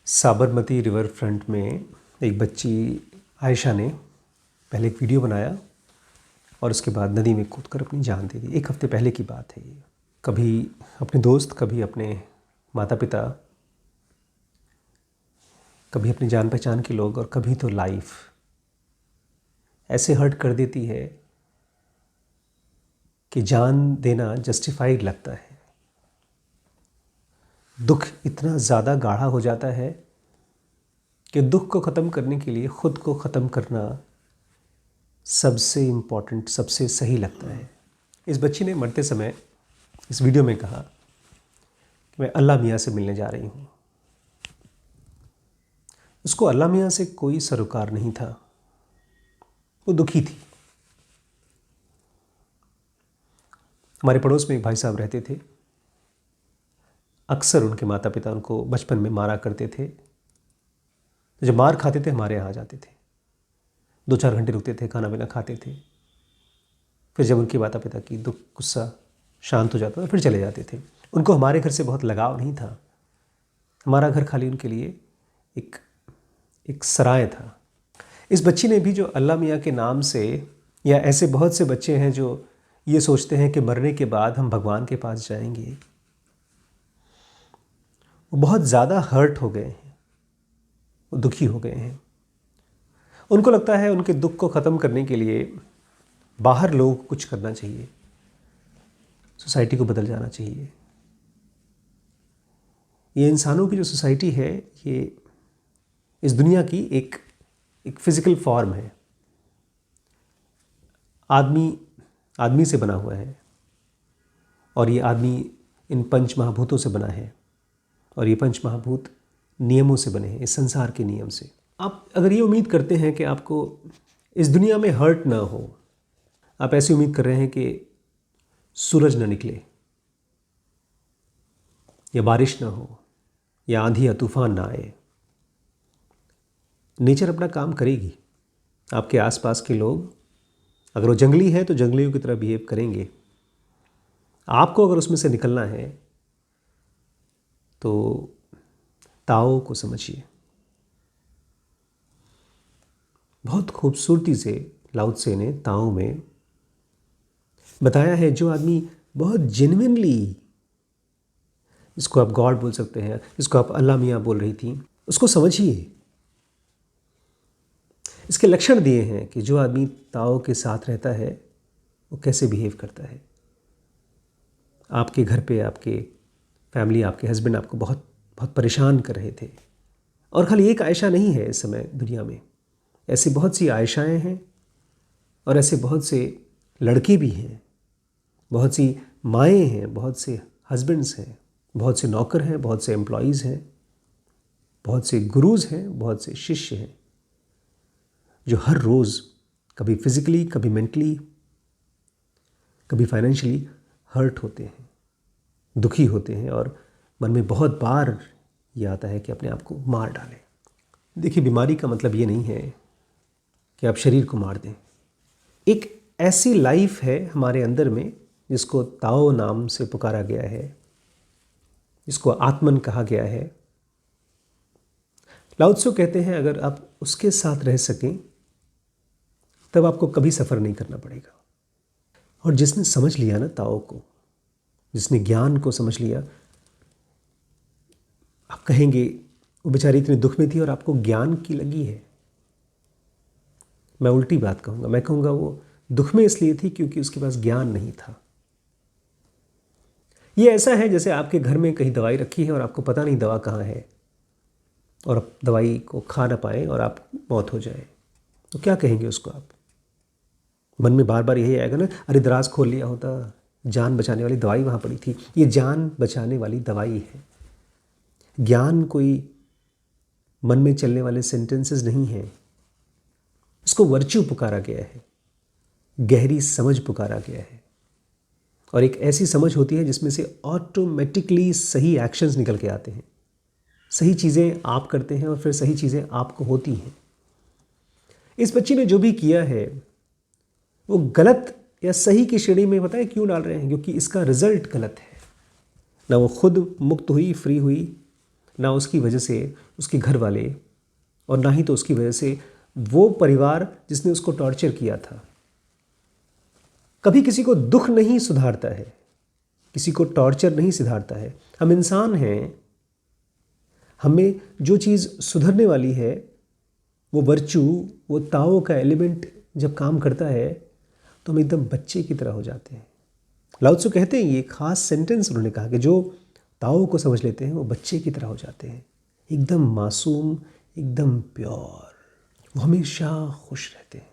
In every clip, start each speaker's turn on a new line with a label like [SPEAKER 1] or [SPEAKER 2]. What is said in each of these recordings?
[SPEAKER 1] Sabarmati river front में एक बच्ची आयशा ने पहले एक वीडियो बनाया और उसके बाद नदी में कूदकर अपनी जान दे दी। एक हफ्ते पहले की बात है ये। कभी अपने दोस्त, कभी अपने माता पिता, कभी अपनी जान पहचान के लोग और कभी तो लाइफ ऐसे हर्ट कर देती है कि जान देना जस्टिफाइड लगता है। दुख इतना ज़्यादा गाढ़ा हो जाता है कि दुख को ख़त्म करने के लिए ख़ुद को ख़त्म करना सबसे इम्पॉर्टेंट, सबसे सही लगता है। इस बच्ची ने मरते समय इस वीडियो में कहा कि मैं अल्लाह मियाँ से मिलने जा रही हूँ। उसको अल्लाह मियाँ से कोई सरोकार नहीं था, वो दुखी थी। हमारे पड़ोस में एक भाई साहब रहते थे। अक्सर उनके माता पिता उनको बचपन में मारा करते थे, तो जब मार खाते थे हमारे यहाँ आ जाते थे। 2-4 घंटे रुकते थे, खाना पीना खाते थे। फिर जब उनके माता पिता की दुख गुस्सा शांत हो जाता था फिर चले जाते थे। उनको हमारे घर से बहुत लगाव नहीं था। हमारा घर खाली उनके लिए एक सराय था। इस बच्ची ने भी, जो अल्लाह मियाँ के नाम से, या ऐसे बहुत से बच्चे हैं जो ये सोचते हैं कि मरने के बाद हम भगवान के पास जाएंगे, वो बहुत ज़्यादा हर्ट हो गए हैं, वो दुखी हो गए हैं। उनको लगता है उनके दुख को ख़त्म करने के लिए बाहर लोगों को कुछ करना चाहिए, सोसाइटी को बदल जाना चाहिए। ये इंसानों की जो सोसाइटी है, ये इस दुनिया की एक फिज़िकल फॉर्म है। आदमी से बना हुआ है और ये आदमी इन पंच महाभूतों से बना है और ये पंच महाभूत नियमों से बने हैं, इस संसार के नियम से। आप अगर ये उम्मीद करते हैं कि आपको इस दुनिया में हर्ट ना हो, आप ऐसी उम्मीद कर रहे हैं कि सूरज ना निकले, या बारिश ना हो, या आंधी या तूफान ना आए, नेचर अपना काम करेगी। आपके आसपास के लोग, अगर वो जंगली है तो जंगलियों की तरह बिहेव करेंगे। आपको अगर उसमें से निकलना है तो ताओ को समझिए। बहुत खूबसूरती से लाओ त्से ने ताओ में बताया है, जो आदमी बहुत जेन्युइनली, इसको आप गॉड बोल सकते हैं, इसको आप अल्लाह मियाँ बोल रही थी, उसको समझिए। इसके लक्षण दिए हैं कि जो आदमी ताओ के साथ रहता है वो कैसे बिहेव करता है। आपके घर पे आपके फैमिली, आपके हस्बैंड आपको बहुत बहुत परेशान कर रहे थे, और खाली एक आयशा नहीं है इस समय दुनिया में, ऐसी बहुत सी आयशाएं हैं और ऐसे बहुत से लड़के भी हैं, बहुत सी माएँ हैं, बहुत से हस्बैंड्स हैं, बहुत से नौकर हैं, बहुत से एम्प्लॉयज़ हैं, बहुत से गुरुज़ हैं, बहुत से शिष्य हैं, जो हर रोज़ कभी फिज़िकली, कभी मेंटली, कभी फाइनेंशियली हर्ट होते हैं, दुखी होते हैं, और मन में बहुत बार ये आता है कि अपने आप को मार डालें। देखिए, बीमारी का मतलब ये नहीं है कि आप शरीर को मार दें। एक ऐसी लाइफ है हमारे अंदर में जिसको ताओ नाम से पुकारा गया है, जिसको आत्मन कहा गया है। लाओ त्से कहते हैं, अगर आप उसके साथ रह सकें तब आपको कभी सफ़र नहीं करना पड़ेगा। और जिसने समझ लिया ना ताओ को, जिसने ज्ञान को समझ लिया, आप कहेंगे वो बेचारी इतने दुख में थी और आपको ज्ञान की लगी है। मैं उल्टी बात कहूँगा, मैं कहूँगा वो दुख में इसलिए थी क्योंकि उसके पास ज्ञान नहीं था। ये ऐसा है जैसे आपके घर में कहीं दवाई रखी है और आपको पता नहीं दवा कहाँ है, और आप दवाई को खा ना पाएँ और आप मौत हो जाए, तो क्या कहेंगे उसको आप? मन में बार बार यही आएगा ना, अरे दराज खोल लिया होता, जान बचाने वाली दवाई वहाँ पड़ी थी। ये जान बचाने वाली दवाई है। ज्ञान कोई मन में चलने वाले सेंटेंसेस नहीं हैं। इसको वर्च्यू पुकारा गया है, गहरी समझ पुकारा गया है, और एक ऐसी समझ होती है जिसमें से ऑटोमेटिकली सही एक्शंस निकल के आते हैं। सही चीज़ें आप करते हैं और फिर सही चीज़ें आपको होती हैं। इस बच्ची ने जो भी किया है वो गलत या सही की श्रेणी में, पता है क्यों डाल रहे हैं? क्योंकि इसका रिजल्ट गलत है। ना वो खुद मुक्त हुई, फ्री हुई, ना उसकी वजह से उसके घर वाले, और ना ही तो उसकी वजह से वो परिवार जिसने उसको टॉर्चर किया था। कभी किसी को दुख नहीं सुधारता है, किसी को टॉर्चर नहीं सुधारता है। हम इंसान हैं, हमें जो चीज़ सुधरने वाली है, वो वर्चू, वो ताओ का एलिमेंट जब काम करता है तो हम एकदम बच्चे की तरह हो जाते हैं। लाओ त्सु कहते हैं, ये खास सेंटेंस उन्होंने कहा कि जो ताओ को समझ लेते हैं वो बच्चे की तरह हो जाते हैं, एकदम मासूम, एकदम प्योर। वो हमेशा खुश रहते हैं,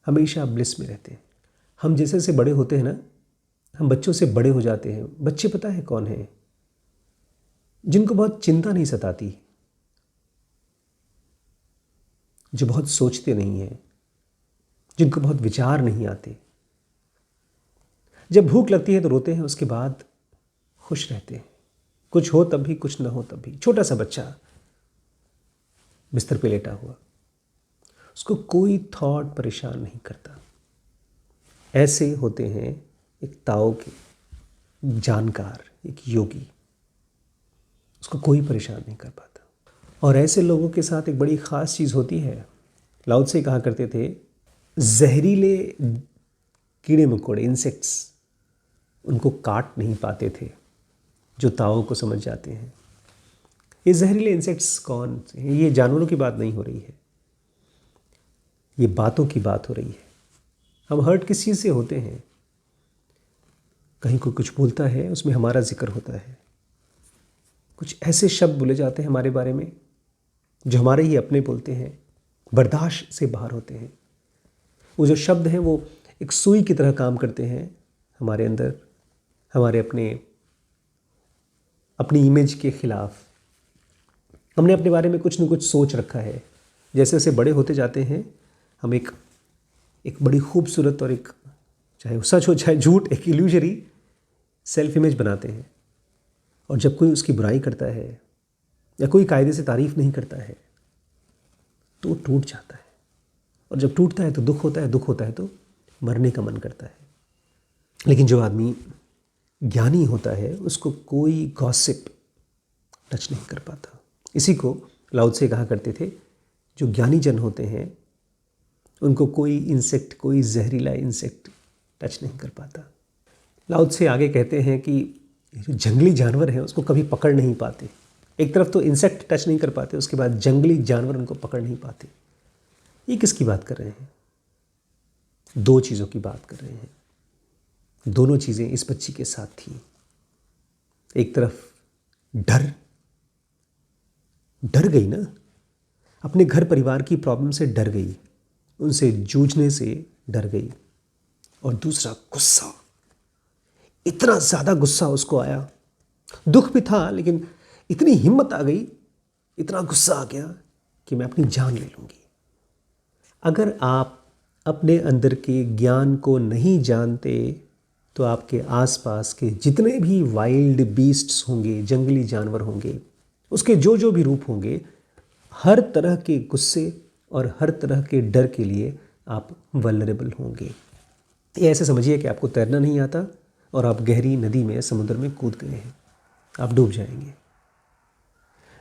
[SPEAKER 1] हमेशा ब्लिस में रहते हैं। हम जैसे जैसे बड़े होते हैं ना, हम बच्चों से बड़े हो जाते हैं। बच्चे पता है कौन है? जिनको बहुत चिंता नहीं सताती, जो बहुत सोचते नहीं हैं, जिनको बहुत विचार नहीं आते। जब भूख लगती है तो रोते हैं, उसके बाद खुश रहते हैं। कुछ हो तब भी, कुछ ना हो तब भी। छोटा सा बच्चा बिस्तर पे लेटा हुआ, उसको कोई थॉट परेशान नहीं करता। ऐसे होते हैं एक ताओ के जानकार, एक योगी। उसको कोई परेशान नहीं कर पाता। और ऐसे लोगों के साथ एक बड़ी ख़ास चीज़ होती है। लाओ त्से कहा करते थे, जहरीले कीड़े मकोड़े, इंसेक्ट्स, उनको काट नहीं पाते थे जो ताओ को समझ जाते हैं। ये जहरीले इंसेक्ट्स कौन से हैं? ये जानवरों की बात नहीं हो रही है, ये बातों की बात हो रही है। हम हर्ट किस चीज़ से होते हैं? कहीं कोई कुछ बोलता है, उसमें हमारा जिक्र होता है, कुछ ऐसे शब्द बोले जाते हैं हमारे बारे में जो हमारे ही अपने बोलते हैं, बर्दाश्त से बाहर होते हैं। वो जो शब्द हैं वो एक सुई की तरह काम करते हैं हमारे अंदर, हमारे अपनी इमेज के खिलाफ। हमने अपने बारे में कुछ न कुछ सोच रखा है। जैसे जैसे बड़े होते जाते हैं, हम एक बड़ी खूबसूरत और एक, चाहे वो सच हो चाहे झूठ, एक इल्यूजरी सेल्फ इमेज बनाते हैं। और जब कोई उसकी बुराई करता है या कोई कायदे से तारीफ़ नहीं करता है तो वो टूट जाता है। और जब टूटता है तो दुख होता है, दुख होता है तो मरने का मन करता है। लेकिन जो आदमी ज्ञानी होता है उसको कोई गॉसिप टच नहीं कर पाता। इसी को लाओ त्से कहा करते थे, जो ज्ञानी जन होते हैं उनको कोई इंसेक्ट, कोई जहरीला इंसेक्ट टच नहीं कर पाता। लाओ त्से आगे कहते हैं कि जो जंगली जानवर हैं उसको कभी पकड़ नहीं पाते। एक तरफ तो इंसेक्ट टच नहीं कर पाते, उसके बाद जंगली जानवर उनको पकड़ नहीं पाते। ये किसकी बात कर रहे हैं? दो चीज़ों की बात कर रहे हैं। दोनों चीज़ें इस बच्ची के साथ थी। एक तरफ डर गई ना, अपने घर परिवार की प्रॉब्लम से डर गई, उनसे जूझने से डर गई। और दूसरा गुस्सा, इतना ज़्यादा गुस्सा उसको आया। दुख भी था लेकिन इतनी हिम्मत आ गई, इतना गुस्सा आ गया कि मैं अपनी जान ले लूँगी। अगर आप अपने अंदर के ज्ञान को नहीं जानते तो आपके आसपास के जितने भी वाइल्ड बीस्ट्स होंगे, जंगली जानवर होंगे, उसके जो जो भी रूप होंगे, हर तरह के गुस्से और हर तरह के डर के लिए आप वल्नरेबल होंगे। ये ऐसे समझिए कि आपको तैरना नहीं आता और आप गहरी नदी में, समुद्र में कूद गए हैं, आप डूब जाएंगे।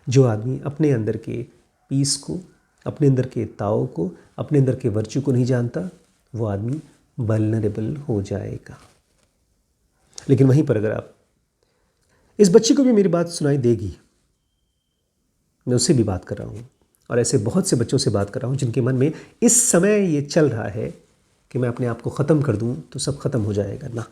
[SPEAKER 1] जो आदमी अपने अंदर के पीस को, अपने अंदर के ताओ को, अपने अंदर के वर्च्यू को नहीं जानता, वो आदमी वल्नरेबल हो जाएगा। लेकिन वहीं पर अगर आप, इस बच्ची को भी मेरी बात सुनाई देगी, मैं उससे भी बात कर रहा हूँ और ऐसे बहुत से बच्चों से बात कर रहा हूँ जिनके मन में इस समय ये चल रहा है कि मैं अपने आप को ख़त्म कर दूँ तो सब ख़त्म हो जाएगा। ना,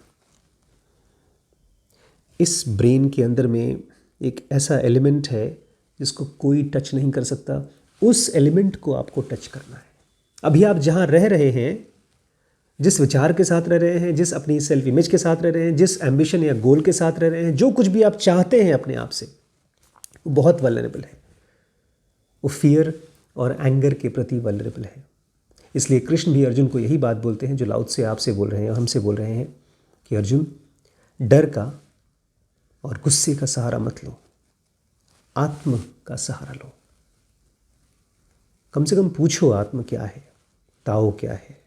[SPEAKER 1] इस ब्रेन के अंदर में एक ऐसा एलिमेंट है जिसको कोई टच नहीं कर सकता। उस एलिमेंट को आपको टच करना है। अभी आप जहाँ रह रहे हैं, जिस विचार के साथ रह रहे हैं, जिस अपनी सेल्फ इमेज के साथ रह रहे हैं, जिस एम्बिशन या गोल के साथ रह रहे हैं, जो कुछ भी आप चाहते हैं अपने आप से, वो बहुत वल्नरेबल है। वो फियर और एंगर के प्रति वल्नरेबल है। इसलिए कृष्ण भी अर्जुन को यही बात बोलते हैं जो लाओ त्से आपसे बोल रहे हैं और हमसे बोल रहे हैं कि अर्जुन, डर का और गुस्से का सहारा मत लो, आत्म का सहारा लो। कम से कम पूछो आत्म क्या है, ताओ क्या है।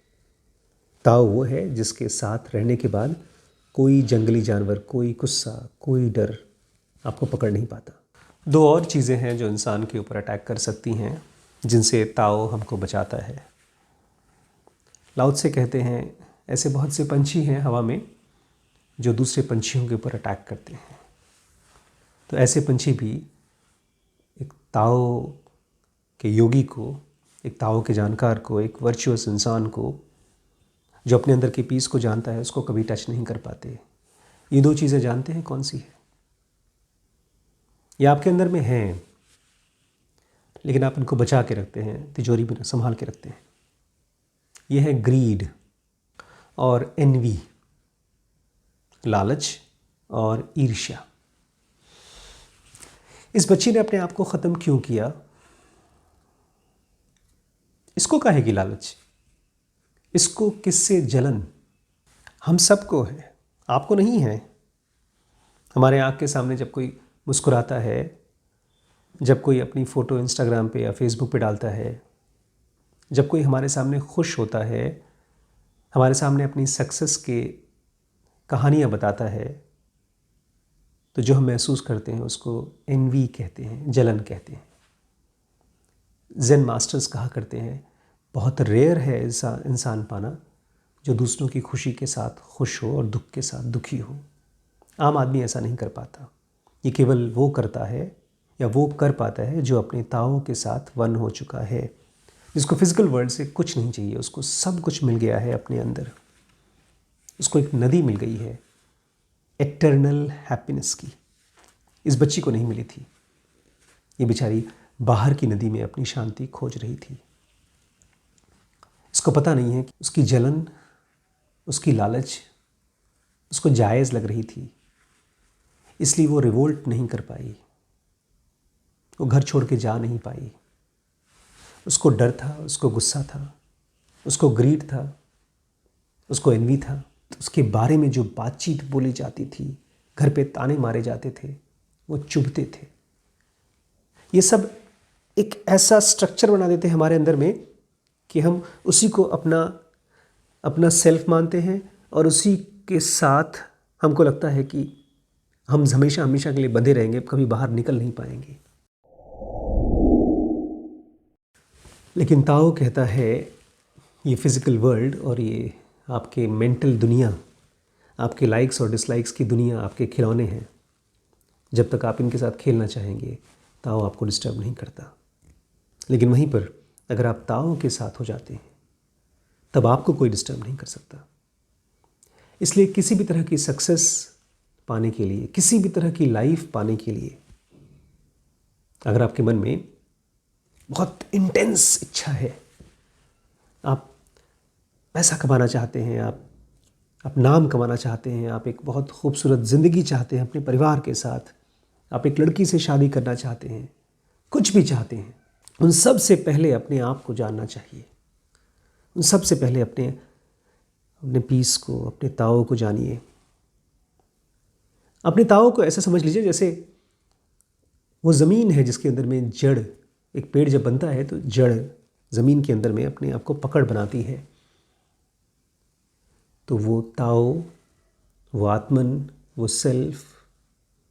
[SPEAKER 1] ताओ वो है जिसके साथ रहने के बाद कोई जंगली जानवर, कोई गुस्सा, कोई डर आपको पकड़ नहीं पाता। दो और चीज़ें हैं जो इंसान के ऊपर अटैक कर सकती हैं, जिनसे ताओ हमको बचाता है। लाओ त्से कहते हैं ऐसे बहुत से पंछी हैं हवा में जो दूसरे पंछियों के ऊपर अटैक करते हैं। तो ऐसे पंछी भी एक ताओ के योगी को, एक ताओ के जानकार को, एक वर्चुअस इंसान को जो अपने अंदर की पीस को जानता है, उसको कभी टच नहीं कर पाते। ये दो चीज़ें जानते हैं कौन सी है? ये आपके अंदर में हैं, लेकिन आप इनको बचा के रखते हैं, तिजोरी में संभाल के रखते हैं। ये है ग्रीड और एनवी, लालच और ईर्ष्या। इस बच्ची ने अपने आप को ख़त्म क्यों किया? इसको काहेगी लालच? इसको किससे जलन? हम सबको है, आपको नहीं है। हमारे आँख के सामने जब कोई मुस्कुराता है, जब कोई अपनी फ़ोटो इंस्टाग्राम पे या फेसबुक पे डालता है, जब कोई हमारे सामने खुश होता है, हमारे सामने अपनी सक्सेस के कहानियाँ बताता है, तो जो हम महसूस करते हैं उसको एनवी कहते हैं, जलन कहते हैं। ज़ेन मास्टर्स कहा करते हैं बहुत रेयर है इंसान पाना जो दूसरों की खुशी के साथ खुश हो और दुख के साथ दुखी हो। आम आदमी ऐसा नहीं कर पाता। ये केवल वो करता है या वो कर पाता है जो अपने ताओं के साथ वन हो चुका है, जिसको फिजिकल वर्ल्ड से कुछ नहीं चाहिए, उसको सब कुछ मिल गया है अपने अंदर। उसको एक नदी मिल गई है एटर्नल हैप्पीनेस की। इस बच्ची को नहीं मिली थी। ये बेचारी बाहर की नदी में अपनी शांति खोज रही थी। इसको पता नहीं है कि उसकी जलन, उसकी लालच उसको जायज़ लग रही थी, इसलिए वो रिवोल्ट नहीं कर पाई, वो घर छोड़ के जा नहीं पाई। उसको डर था, उसको गुस्सा था, उसको ग्रीड था, उसको एनवी था। उसके बारे में जो बातचीत बोली जाती थी, घर पे ताने मारे जाते थे, वो चुभते थे। ये सब एक ऐसा स्ट्रक्चर बना देते हैं हमारे अंदर में कि हम उसी को अपना सेल्फ मानते हैं और उसी के साथ हमको लगता है कि हम हमेशा हमेशा के लिए बंधे रहेंगे, कभी बाहर निकल नहीं पाएंगे। लेकिन ताओ कहता है ये फिज़िकल वर्ल्ड और ये आपके मेंटल दुनिया, आपके लाइक्स और डिसलाइक्स की दुनिया आपके खिलौने हैं। जब तक आप इनके साथ खेलना चाहेंगे, ताओ आपको डिस्टर्ब नहीं करता। लेकिन वहीं पर अगर आप ताओ के साथ हो जाते हैं, तब आपको कोई डिस्टर्ब नहीं कर सकता। इसलिए किसी भी तरह की सक्सेस पाने के लिए, किसी भी तरह की लाइफ पाने के लिए, अगर आपके मन में बहुत इंटेंस इच्छा है, आप पैसा कमाना चाहते हैं, आप नाम कमाना चाहते हैं, आप एक बहुत खूबसूरत ज़िंदगी चाहते हैं अपने परिवार के साथ, आप एक लड़की से शादी करना चाहते हैं, कुछ भी चाहते हैं, उन सब से पहले अपने आप को जानना चाहिए। उन सब से पहले अपने पीस को, अपने ताओ को जानिए। अपने ताओ को ऐसा समझ लीजिए जैसे वो ज़मीन है जिसके अंदर में जड़, एक पेड़ जब बनता है तो जड़ ज़मीन के अंदर में अपने आप को पकड़ बनाती है। तो वो ताओ, वो आत्मन, वो सेल्फ,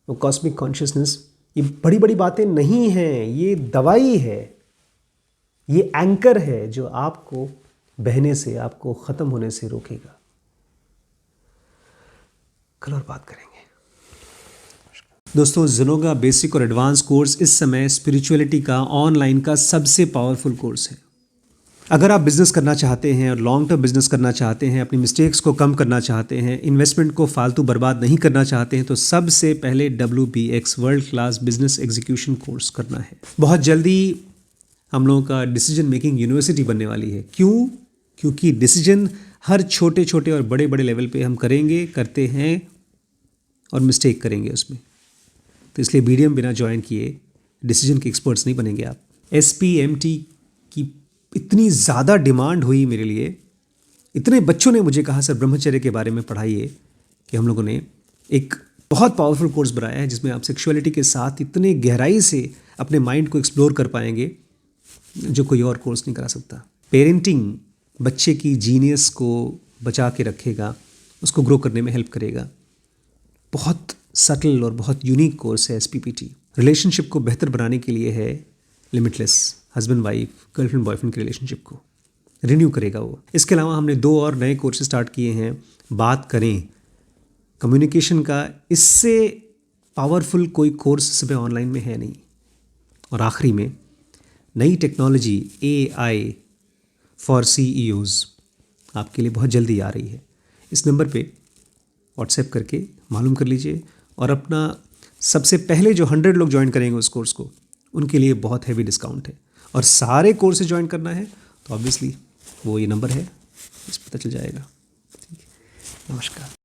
[SPEAKER 1] वो कॉस्मिक कॉन्शियसनेस, ये बड़ी बड़ी बातें नहीं हैं, ये दवाई है, ये एंकर है जो आपको बहने से, आपको ख़त्म होने से रोकेगा। कल और बात करेंगे। दोस्तों, ज़ेनोगा बेसिक और एडवांस कोर्स इस समय स्पिरिचुअलिटी का ऑनलाइन का सबसे पावरफुल कोर्स है। अगर आप बिज़नेस करना चाहते हैं और लॉन्ग टर्म बिज़नेस करना चाहते हैं, अपनी मिस्टेक्स को कम करना चाहते हैं, इन्वेस्टमेंट को फालतू बर्बाद नहीं करना चाहते हैं, तो सबसे पहले WBX world class business execution course करना है। बहुत जल्दी हम लोगों का डिसीजन मेकिंग यूनिवर्सिटी बनने वाली है। क्यों? क्योंकि डिसीजन हर छोटे छोटे और बड़े बड़े लेवल पे हम करते हैं और मिस्टेक करेंगे उसमें। तो इसलिए BDM बिना ज्वाइन किए डिसीजन के एक्सपर्ट्स नहीं बनेंगे आप। SPMT की इतनी ज़्यादा डिमांड हुई मेरे लिए, इतने बच्चों ने मुझे कहा सर ब्रह्मचर्य के बारे में पढ़ाइए, कि हम लोगों ने एक बहुत पावरफुल कोर्स बनाया है जिसमें आप सेक्सुअलिटी के साथ इतने गहराई से अपने माइंड को एक्सप्लोर कर पाएंगे जो कोई और कोर्स नहीं करा सकता। पेरेंटिंग बच्चे की जीनियस को बचा के रखेगा, उसको ग्रो करने में हेल्प करेगा। बहुत सटल और बहुत यूनिक कोर्स है SPPT। रिलेशनशिप को बेहतर बनाने के लिए है limitless, husband wife, girlfriend boyfriend की रिलेशनशिप को रिन्यू करेगा वो। इसके अलावा हमने 2 और नए कोर्सेज स्टार्ट किए हैं, बात करें कम्युनिकेशन का, इससे पावरफुल कोई कोर्स इस समय ऑनलाइन में है नहीं। और आखिरी में नई टेक्नोलॉजी AI फॉर CEOs आपके लिए बहुत जल्दी आ रही है। इस नंबर पे व्हाट्सएप करके मालूम कर लीजिए, और अपना सबसे पहले जो 100 लोग ज्वाइन करेंगे उस कोर्स को, उनके लिए बहुत हैवी डिस्काउंट है। और सारे कोर्सेज ज्वाइन करना है तो ऑब्वियसली वो ये नंबर है, इस पता चल जाएगा। ठीक है, नमस्कार।